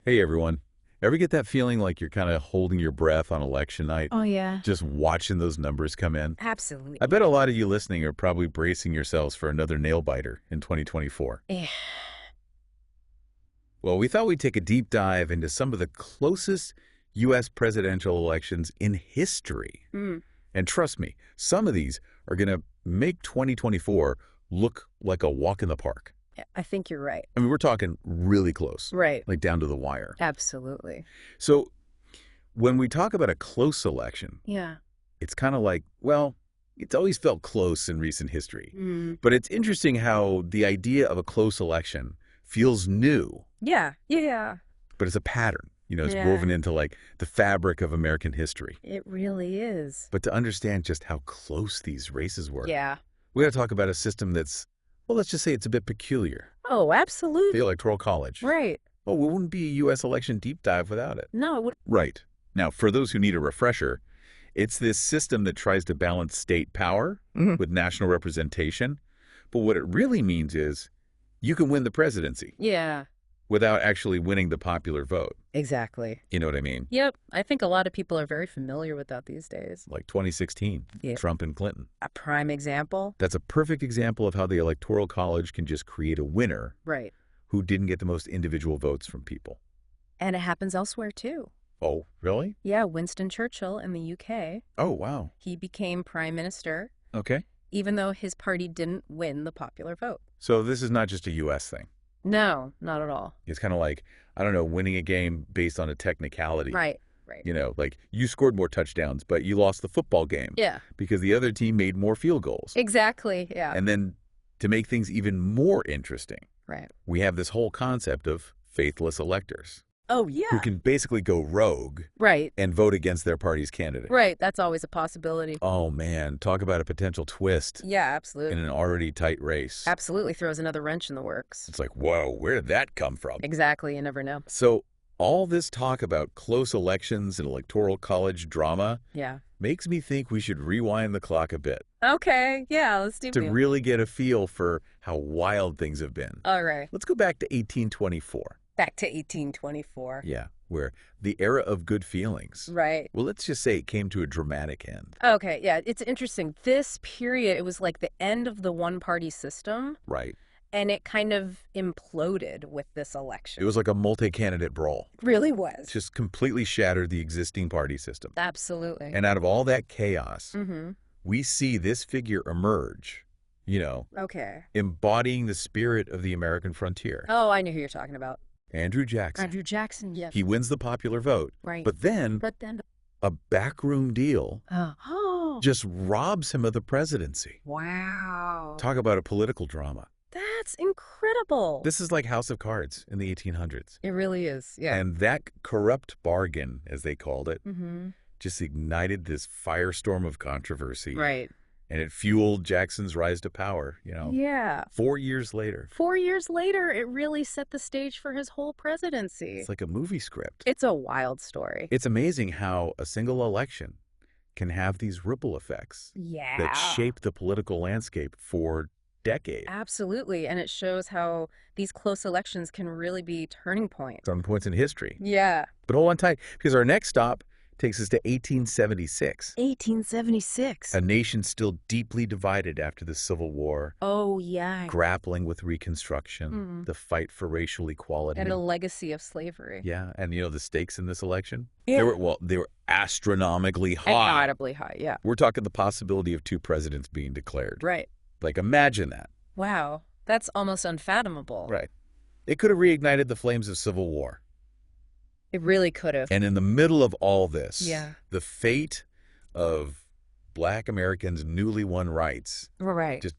Hey everyone. Ever get that feeling like you're kind of holding your breath on election night, Oh, yeah. just watching those numbers come in? I Absolutely. bet a lot of you listening are probably bracing yourselves for another nail biter in 2024. Yeah. Well, we thought we'd take a deep dive into some of the closest U.S. presidential elections in history. Mm, And trust me, some of these are going to make 2024 look like a walk in the park. yeah, I think you're right. I mean, we're talking really close, Right. like down to the wire. Absolutely. So when we talk about a close election, Yeah. it's kind of like, well, it's always felt close in recent history. Mm. But it's interesting how the idea of a close election feels new, Yeah. Yeah. but it's a pattern. It's Yeah. woven into like the fabric of American history. It really is. But to understand just how close these races were, Yeah. we got to talk about a system that's, well, let's just say it's a bit peculiar. Oh, The absolutely. Electoral College. Right. Well, we wouldn't be a U.S. election deep dive without it. No, it would. Right. Now, for those who need a refresher, it's this system that tries to balance state power Mhm. with national representation. But what it really means is you can win the presidency Yeah. without actually winning the popular vote. Exactly. You know what I mean? Yep. I think a lot of people are very familiar with that these days. Like 2016, Yeah. Trump and Clinton. A prime example. That's a perfect example of how the Electoral College can just create a winner Right. who didn't get the most individual votes from people. And it happens elsewhere too. Oh, really? Yeah. Winston Churchill in the UK, Oh, wow. he became prime minister, Okay. even though his party didn't win the popular vote. So this is not just a U.S. thing. No, not at all. It's kind of like, I don't know, winning a game based on a technicality. Right, right. Like you scored more touchdowns, but you lost the football game Yeah, because the other team made more field goals. exactly. Yeah, And then to make things even more interesting, right. we have this whole concept of faithless electors Oh, who yeah. can basically go rogue Right, and vote against their party's candidate. right. That's always a possibility. Oh, man, talk about a potential twist Yeah, in absolutely. an already tight race. Absolutely throws another wrench in the works. It's like, whoa, where did that come from? Exactly. You never know. So all this talk about close elections and electoral college drama Yeah. makes me think we should rewind the clock a bit Okay. Yeah, let's do to it. really get a feel for how wild things have been. All right. Let's go back to 1824. Back to 1824. Yeah, where the era of good feelings. Right. Well, let's just say it came to a dramatic end. Okay. Yeah, it's interesting. This period, it was like the end of the one-party system, Right. and it kind of imploded with this It election. was like a multi-candidate brawl. Really was. Just completely shattered the existing party system. Absolutely. And out of all that chaos, Mm-hmm. we see this figure emerge, Okay. embodying the spirit of the American frontier. Oh, I know who you're talking about. Andrew Jackson. Andrew Jackson, yes. He wins the popular vote. Right. But then But then, a backroom deal oh, just robs him of the presidency. wow. Talk about a political drama. That's incredible. This is like House of Cards in the 1800s. It really is. Yeah. And that corrupt bargain, as they called it, Mm-hmm. just ignited this firestorm of controversy. Right. And it fueled Jackson's rise to power, Yeah. 4 years later. 4 years later, it really set the stage for his whole presidency. It's like a movie script. It's a wild story. It's amazing how a single election can have these ripple effects Yeah. that shape the political landscape for decades. Absolutely. And it shows how these close elections can really be turning points. Some points in history. Yeah. But hold on tight, because our next stop takes us to 1876. 1876. A nation still deeply divided after the Civil War, Oh, yeah. grappling with Reconstruction, Mhm. the fight for racial equality. And a legacy of slavery. Yeah, and the stakes in this election? Yeah. They were astronomically high. Incredibly high, yeah. We're talking the possibility of two presidents being declared. Right. Like, imagine that. Wow. That's almost unfathomable. Right. It could have reignited the flames of civil war. It really could have. And in the middle of all this, Yeah. the fate of Black Americans' newly won rights Right. just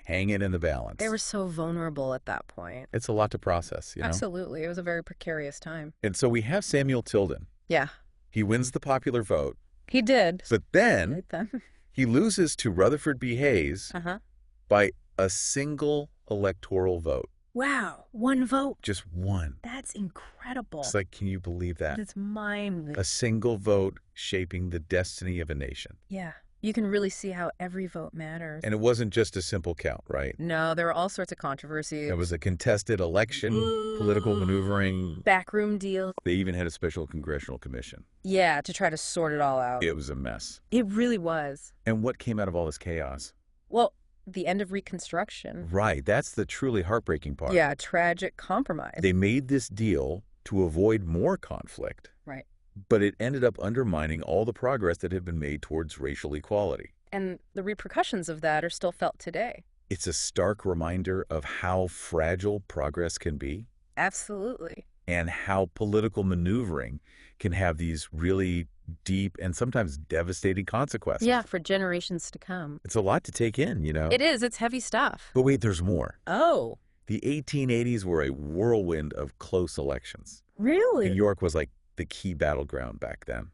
hanging in the balance. They were so vulnerable at that point. It's a lot to process. Absolutely. It was a very precarious time. And so we have Samuel Tilden. Yeah. He wins the popular vote, He did. but then Right then. he loses to Rutherford B. Hayes Uh-huh. by a single electoral vote. Wow. One vote. Just one. That's incredible. It's like, can you believe that? It's mind. A single vote shaping the destiny of a nation. Yeah. You can really see how every vote matters. And it wasn't just a simple count, right? No, there were all sorts of controversies. It was a contested election, political maneuvering. Backroom deals. They even had a special congressional commission. Yeah, to try to sort it all out. It was a mess. It really was. And what came out of all this chaos? Well, the end of Reconstruction. Right, that's the truly heartbreaking part. Yeah, tragic compromise. They made this deal to avoid more conflict. Right. But it ended up undermining all the progress that had been made towards racial equality. And the repercussions of that are still felt today. It's a stark reminder of how fragile progress can be Absolutely. and how political maneuvering can have these really deep and sometimes devastating consequences. Yeah, for generations to come. It's a lot to take in, you know? It is. It's heavy stuff. But wait, there's more. Oh, The 1880s were a whirlwind of close elections. really? New York was like the key battleground back then.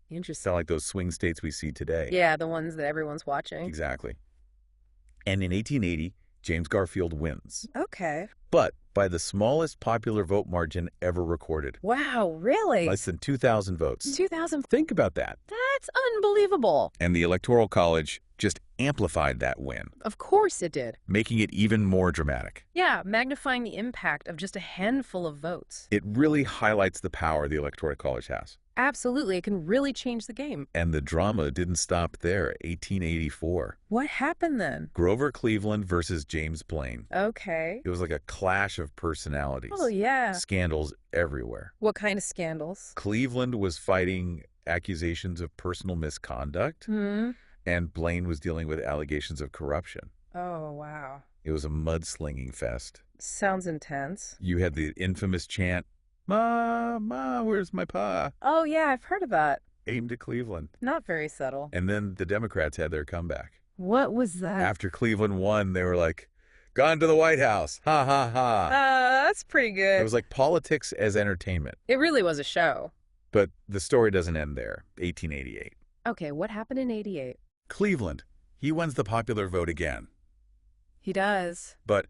Interesting. Sound like those swing states we see today. Yeah, the ones that everyone's watching. Exactly. And in 1880, James Garfield wins. Okay. But by the smallest popular vote margin ever recorded. Wow, really? Less than 2,000 votes. 2000. Think about that. That's unbelievable. And the Electoral College just amplified that win, Of course it did. making it even more dramatic. Yeah, magnifying the impact of just a handful of votes. It really highlights the power the Electoral College has. Absolutely, it can really change the game. And the drama didn't stop there. 1884. What happened then? Grover Cleveland versus James Blaine. Okay. It was like a clash of personalities. Oh, yeah. Scandals everywhere. What kind of scandals? Cleveland was fighting accusations of personal misconduct, and Blaine was dealing with allegations of corruption. Oh, wow. It was a mudslinging fest. Sounds intense. You had the infamous chant, "Ma, Ma, where's my pa?" Oh, yeah, I've heard of that. aimed at Cleveland. Not very subtle. And then the Democrats had their comeback. What was that? After Cleveland won, they were like, "Gone to the White House. Ha, ha, ha." That's pretty good. It was like politics as entertainment. It really was a show. But the story doesn't end there. 1888. Okay, what happened in 88? Cleveland. He wins the popular vote again. He does. But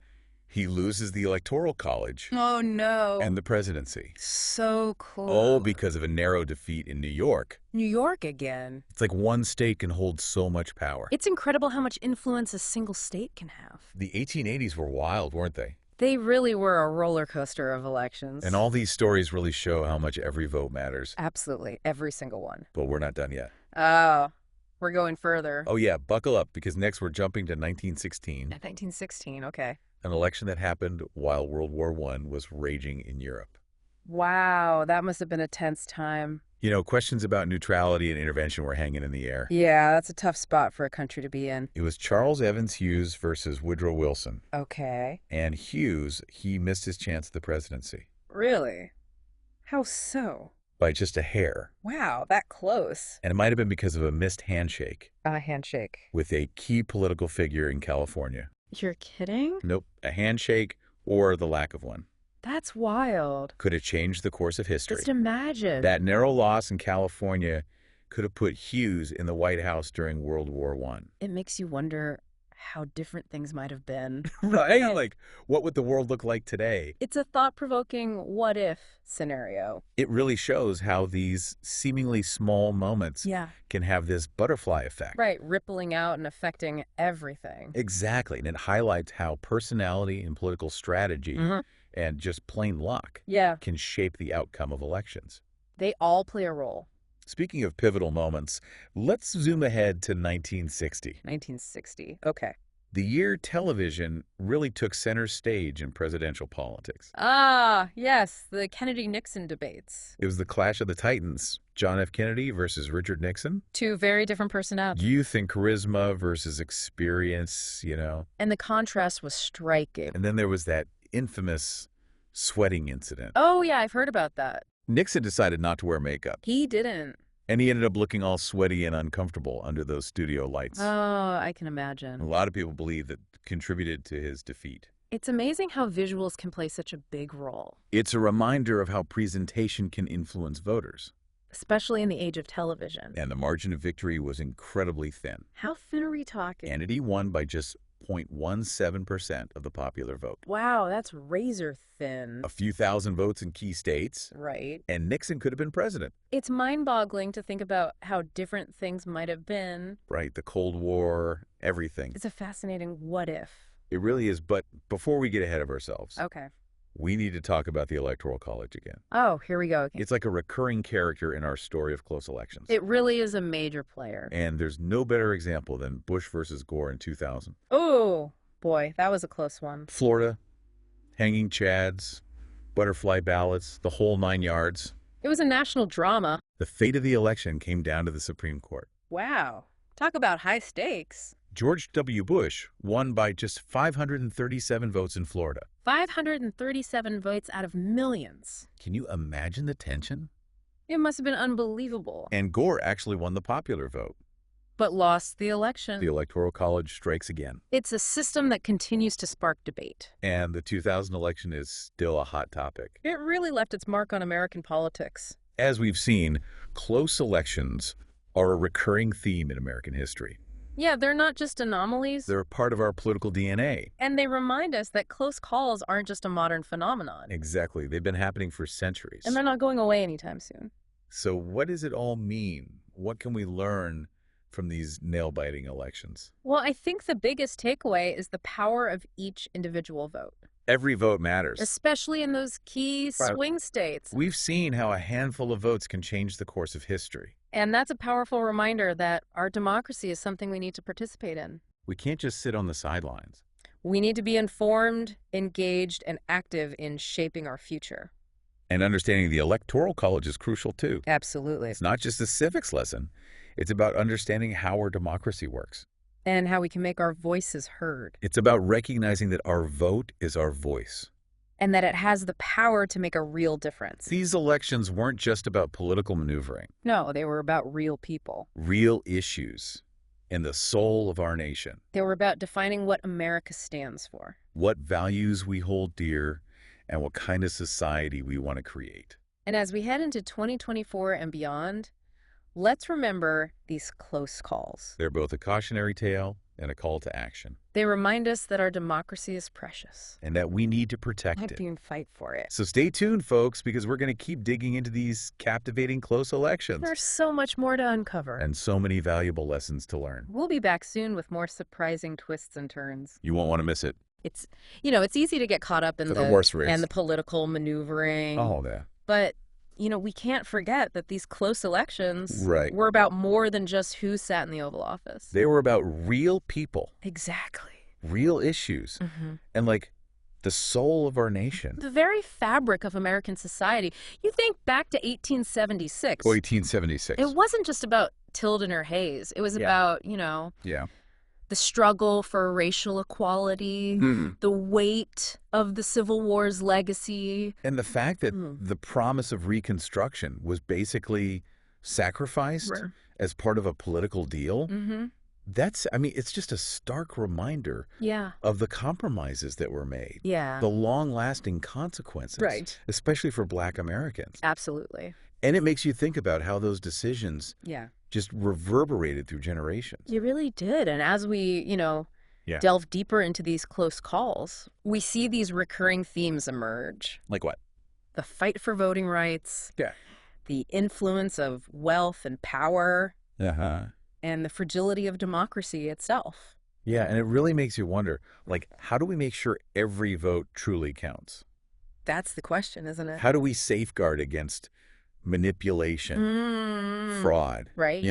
he loses the Electoral College Oh, no. and the presidency. So cool. Oh, because of a narrow defeat in New York. New York again. It's like one state can hold so much power. It's incredible how much influence a single state can have. The 1880s were wild, weren't they? They really were a roller coaster of elections. And all these stories really show how much every vote matters. Absolutely. Every single one. But we're not done yet. Oh, we're going further. Oh yeah, buckle up, because next we're jumping to 1916, 1916, okay. an election that happened while World War I was raging in Europe. Wow, that must have been a tense time. You know, questions about neutrality and intervention were hanging in the air. Yeah, that's a tough spot for a country to be in. It was Charles Evans Hughes versus Woodrow Wilson. Okay. And Hughes, he missed his chance at the presidency Really? How so? by just a hair. Wow, that close. And it might have been because of a missed handshake A handshake. with a key political figure in California. You're kidding? Nope, a handshake or the lack of one. That's wild. Could have changed the course of history. Just imagine. That narrow loss in California could have put Hughes in the White House during World War I. It makes you wonder how different things might have been. Right? Like, what would the world look like today? It's a thought-provoking what-if scenario. It really shows how these seemingly small moments Yeah. can have this butterfly effect. Right, rippling out and affecting everything. Exactly. And it highlights how personality and political strategy and just plain luck Yeah, can shape the outcome of elections. they all play a role. Speaking of pivotal moments, let's zoom ahead to 1960. 1960. Okay. The year television really took center stage in presidential politics. Ah, yes, the Kennedy-Nixon debates. It was the clash of the titans, John F. Kennedy versus Richard Nixon. Two very different personalities. Youth and charisma versus experience, you know. And the contrast was striking. And then there was that infamous sweating incident. Oh, yeah, I've heard about that. Nixon decided not to wear makeup, He didn't. and he ended up looking all sweaty and uncomfortable under those studio lights. Oh, I can A imagine. lot of people believe that contributed to his defeat. It's amazing how visuals can play such a big role, It's a reminder of how presentation can influence voters, especially in the age of television. and the margin of victory was incredibly thin. How thin are we talking? Kennedy won by just 0.17% of the popular vote. Wow, that's razor thin. A few thousand votes in key states, Right. and Nixon could have been president. It's mind-boggling to think about how different things might have been. Right, the Cold War, everything. It's a fascinating what if. It really is, but before we get ahead of ourselves, Okay. we need to talk about the Electoral College again. Oh, here we go again. It's like a recurring character in our story of close elections. It really is a major player. And there's no better example than Bush versus Gore in 2000. Oh, boy, that was a close one. Florida, hanging chads, butterfly ballots, the whole 9 yards. It was a national drama. The fate of the election came down to the Supreme Court. Wow. Talk about high stakes. George W. Bush won by just 537 votes in Florida. 537 votes out of millions. Can you imagine the tension? It must have been unbelievable. And Gore actually won the popular vote. But lost the election. The Electoral College strikes again. It's a system that continues to spark debate. And the 2000 election is still a hot topic. It really left its mark on American politics. As we've seen, close elections are a recurring theme in American history. Yeah, they're not just anomalies. They're a part of our political DNA. And they remind us that close calls aren't just a modern phenomenon. Exactly. They've been happening for centuries. And they're not going away anytime soon. So what does it all mean? What can we learn from these nail-biting elections? Well, I think the biggest takeaway is the power of each individual vote. Every vote matters. Especially in those key swing states. We've seen how a handful of votes can change the course of history. And that's a powerful reminder that our democracy is something we need to participate in. We can't just sit on the sidelines. We need to be informed, engaged, and active in shaping our future. And understanding the Electoral College is crucial too. Absolutely. It's not just a civics lesson. It's about understanding how our democracy works. And how we can make our voices heard. It's about recognizing that our vote is our voice. And that it has the power to make a real difference. These elections weren't just about political maneuvering. No, they were about real people. Real issues and the soul of our nation. They were about defining what America stands for. What values we hold dear and what kind of society we want to create. And as we head into 2024 and beyond, let's remember these close calls. They're both a cautionary tale and a call to action. They remind us that our democracy is precious. And that we need to protect it. And fight for it. So stay tuned, folks, because we're going to keep digging into these captivating close elections. There's so much more to uncover. And so many valuable lessons to learn. We'll be back soon with more surprising twists and turns. You won't want to miss it. It's easy to get caught up in the horse race and the political maneuvering. Oh, yeah. But we can't forget that these close elections were about more than just who sat in the Oval Office. They were about real people. Exactly. Real issues. And like the soul of our nation. The very fabric of American society. You think back to 1876. 1876. It wasn't just about Tilden or Hayes. It was about, Yeah. the struggle for racial equality, the weight of the Civil War's legacy. And the fact that the promise of Reconstruction was basically sacrificed as part of a political deal, it's just a stark reminder of the compromises that were made. Yeah. The long-lasting consequences, especially for Black Americans. Absolutely. And it makes you think about how those decisions just reverberated through generations. You really did. And as we, delve deeper into these close calls, we see these recurring themes emerge. Like what? The fight for voting rights. Yeah. The influence of wealth and power. And the fragility of democracy itself. Yeah, and it really makes you wonder, how do we make sure every vote truly counts? That's the question, isn't it? How do we safeguard against manipulation, fraud? Right.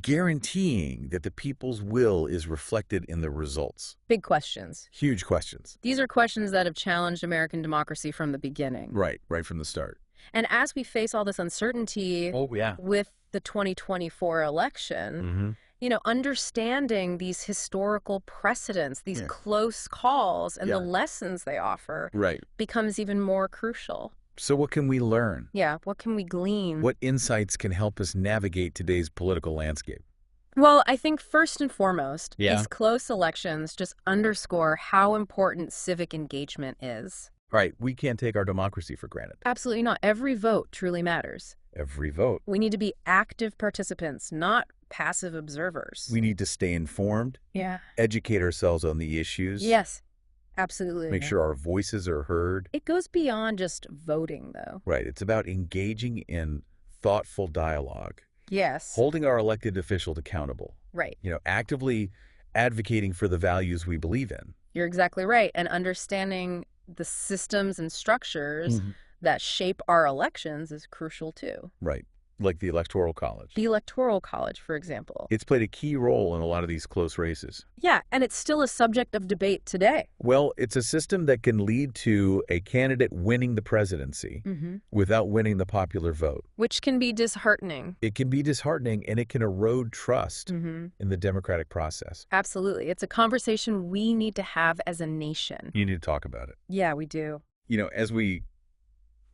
Guaranteeing that the people's will is reflected in the results. Big questions. Huge questions. These are questions that have challenged American democracy from the beginning. Right from the start. And as we face all this uncertainty with the 2024 election, understanding these historical precedents, these close calls and the lessons they offer becomes even more crucial. So what can we learn? Yeah, what can we glean? What insights can help us navigate today's political landscape? Well, I think first and foremost, these close elections just underscore how important civic engagement is. Right. We can't take our democracy for granted. Absolutely not. Every vote truly matters. Every vote. We need to be active participants, not passive observers. We need to stay informed. Yeah. Educate ourselves on the issues. Yes, absolutely. Make sure our voices are heard. It goes beyond just voting, though. Right. It's about engaging in thoughtful dialogue. Yes. Holding our elected officials accountable. Right. Actively advocating for the values we believe in. You're exactly right. And understanding the systems and structures that shape our elections is crucial, too. Right. Like the Electoral College. The Electoral College, for example. It's played a key role in a lot of these close races. Yeah, and it's still a subject of debate today. Well, it's a system that can lead to a candidate winning the presidency without winning the popular vote. Which can be disheartening. It can be disheartening, and it can erode trust in the democratic process. Absolutely. It's a conversation we need to have as a nation. You need to talk about it. Yeah, we do. As we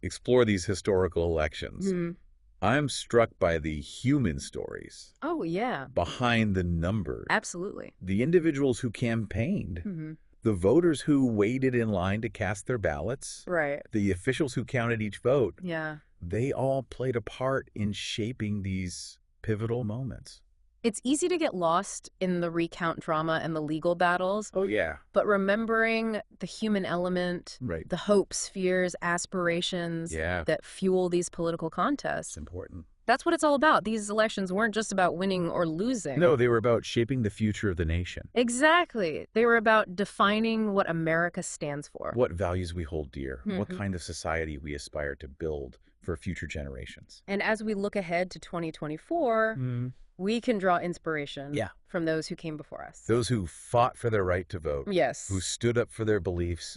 explore these historical elections, I'm struck by the human stories. Oh, yeah. Behind the numbers. Absolutely. The individuals who campaigned. The voters who waited in line to cast their ballots. Right. The officials who counted each vote. Yeah. They all played a part in shaping these pivotal moments. It's easy to get lost in the recount drama and the legal battles. Oh, yeah. But remembering the human element, the hopes, fears, aspirations that fuel these political contests. It's important. That's what it's all about. These elections weren't just about winning or losing. No, they were about shaping the future of the nation. Exactly. They were about defining what America stands for. What values we hold dear. What kind of society we aspire to build for future generations. And as we look ahead to 2024, we can draw inspiration from those who came before us. Those who fought for their right to vote. Yes. Who stood up for their beliefs.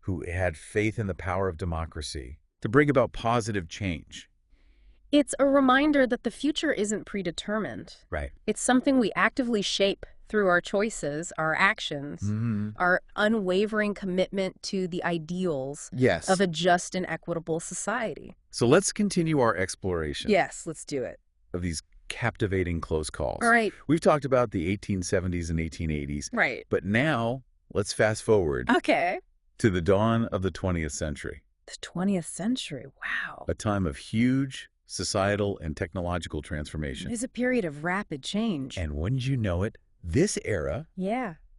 Who had faith in the power of democracy to bring about positive change. It's a reminder that the future isn't predetermined. Right. It's something we actively shape through our choices, our actions, our unwavering commitment to the ideals of a just and equitable society. So let's continue our exploration. Yes, let's do it. Of these captivating close calls. All right. We've talked about the 1870s and 1880s. Right. But now, let's fast forward to the dawn of the 20th century. The 20th century, wow. A time of huge societal and technological transformation. It is a period of rapid change. And wouldn't you know it, this era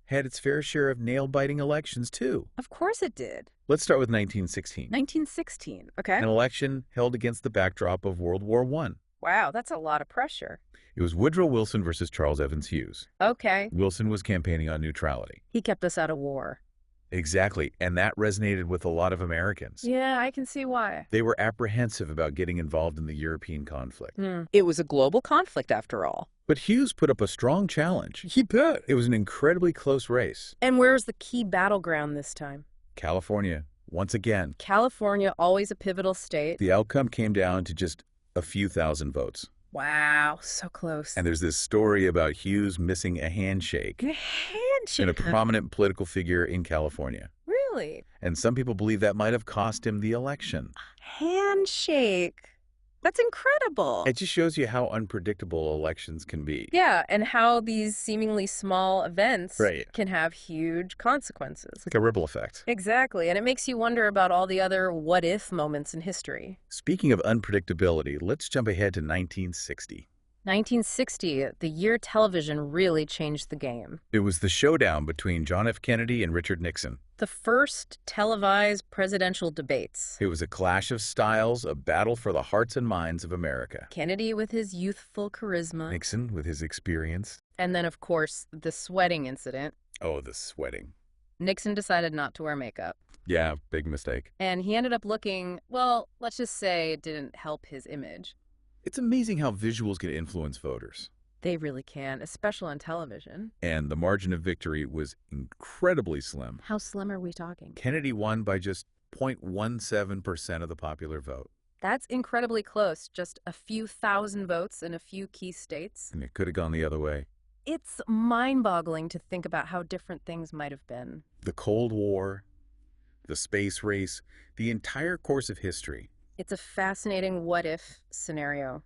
had its fair share of nail-biting elections, too. Of course it did. Let's start with 1916. 1916, okay. An election held against the backdrop of World War I. Wow, that's a lot of pressure. It was Woodrow Wilson versus Charles Evans Hughes. Okay. Wilson was campaigning on neutrality. He kept us out of war. Exactly, and that resonated with a lot of Americans. Yeah, I can see why. They were apprehensive about getting involved in the European conflict. It was a global conflict, after all. But Hughes put up a strong challenge. He bet. It was an incredibly close race. And where's the key battleground this time? California, once again. California, always a pivotal state. The outcome came down to just a few thousand votes. Wow, so close. And there's this story about Hughes missing a handshake. A handshake? And a prominent political figure in California. Really? And some people believe that might have cost him the election. Handshake. That's incredible. It just shows you how unpredictable elections can be. Yeah, and how these seemingly small events can have huge consequences. It's like a ripple effect. Exactly, and it makes you wonder about all the other what-if moments in history. Speaking of unpredictability, let's jump ahead to 1960. 1960, the year television really changed the game. It was the showdown between John F. Kennedy and Richard Nixon. The first televised presidential debates. It was a clash of styles, a battle for the hearts and minds of America. Kennedy with his youthful charisma. Nixon with his experience. And then, of course, the sweating incident. Oh, the sweating. Nixon decided not to wear makeup. Yeah, big mistake. And he ended up looking, well, let's just say it didn't help his image. It's amazing how visuals can influence voters. They really can, especially on television. And the margin of victory was incredibly slim. How slim are we talking? Kennedy won by just 0.17% of the popular vote. That's incredibly close. Just a few thousand votes in a few key states. And it could have gone the other way. It's mind-boggling to think about how different things might have been. The Cold War, the space race, the entire course of history. It's a fascinating what-if scenario.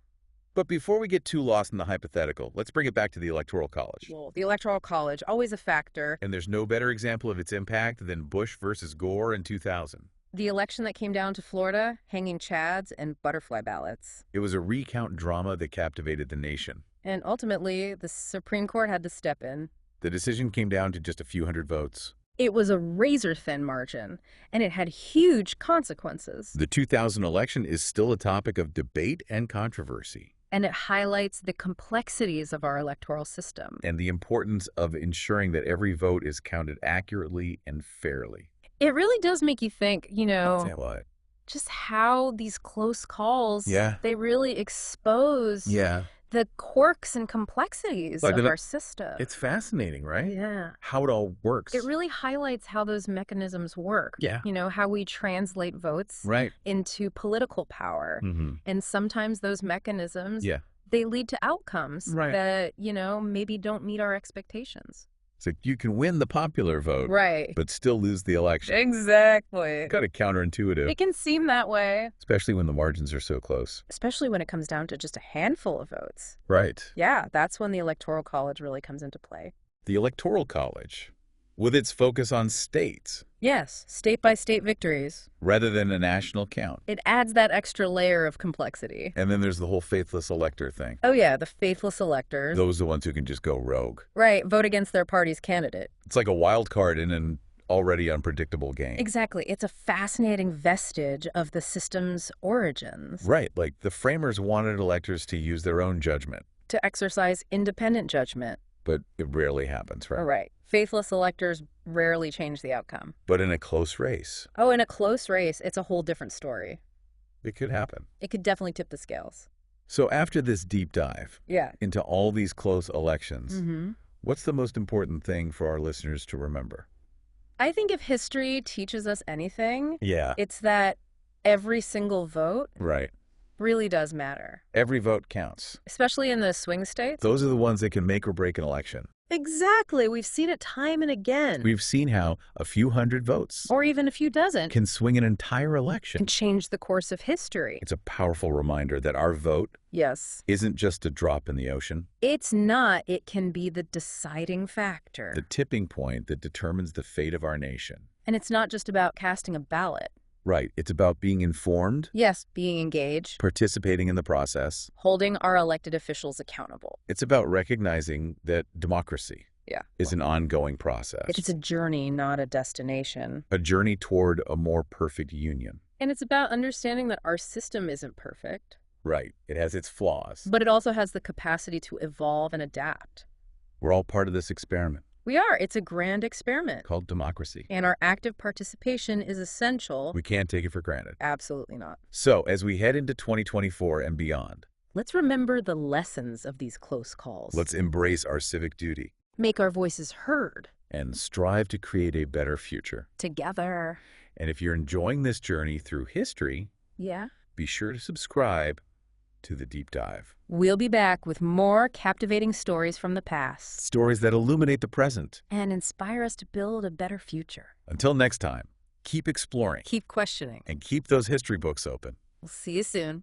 But before we get too lost in the hypothetical, let's bring it back to the Electoral College. Well, the Electoral College, always a factor. And there's no better example of its impact than Bush versus Gore in 2000. The election that came down to Florida, hanging chads and butterfly ballots. It was a recount drama that captivated the nation. And ultimately, the Supreme Court had to step in. The decision came down to just a few hundred votes. It was a razor-thin margin, and it had huge consequences. The 2000 election is still a topic of debate and controversy. And it highlights the complexities of our electoral system. And the importance of ensuring that every vote is counted accurately and fairly. It really does make you think, Say what? Just how these close calls, they really expose the quirks and complexities of our system. It's fascinating, right? Yeah. How it all works. It really highlights how those mechanisms work. Yeah. How we translate votes into political power. And sometimes those mechanisms, they lead to outcomes that, maybe don't meet our expectations. So you can win the popular vote, but still lose the election. Exactly. Kind of counterintuitive. It can seem that way. Especially when the margins are so close. Especially when it comes down to just a handful of votes. Right. Yeah, that's when the Electoral College really comes into play. The Electoral College, with its focus on states. Yes, state-by-state victories. Rather than a national count. It adds that extra layer of complexity. And then there's the whole faithless elector thing. Oh yeah, the faithless electors. Those are the ones who can just go rogue. Right, vote against their party's candidate. It's like a wild card in an already unpredictable game. Exactly. It's a fascinating vestige of the system's origins. Right, like the framers wanted electors to use their own judgment. To exercise independent judgment. But it rarely happens, right? Right. Faithless electors rarely change the outcome. But in a close race. Oh, in a close race, it's a whole different story. It could happen. It could definitely tip the scales. So after this deep dive into all these close elections, what's the most important thing for our listeners to remember? I think if history teaches us anything, Yeah. it's that every single vote Right. really does matter. Every vote counts. Especially in the swing states. Those are the ones that can make or break an election. Exactly. We've seen it time and again. We've seen how a few hundred votes, or even a few dozen, can swing an entire election. Can change the course of history. It's a powerful reminder that our vote isn't just a drop in the ocean. It's not. It can be the deciding factor. The tipping point that determines the fate of our nation. And it's not just about casting a ballot. Right. It's about being informed. Yes, being engaged. Participating in the process. Holding our elected officials accountable. It's about recognizing that democracy is an ongoing process. It's a journey, not a destination. A journey toward a more perfect union. And it's about understanding that our system isn't perfect. Right. It has its flaws. But it also has the capacity to evolve and adapt. We're all part of this experiment. We are. It's a grand experiment. Called democracy. And our active participation is essential. We can't take it for granted. Absolutely not. So, as we head into 2024 and beyond, let's remember the lessons of these close calls. Let's embrace our civic duty. Make our voices heard. And strive to create a better future. Together. And if you're enjoying this journey through history, be sure to subscribe to The Deep Dive. We'll be back with more captivating stories from the past. Stories that illuminate the present. And inspire us to build a better future. Until next time, keep exploring. Keep questioning. And keep those history books open. We'll see you soon.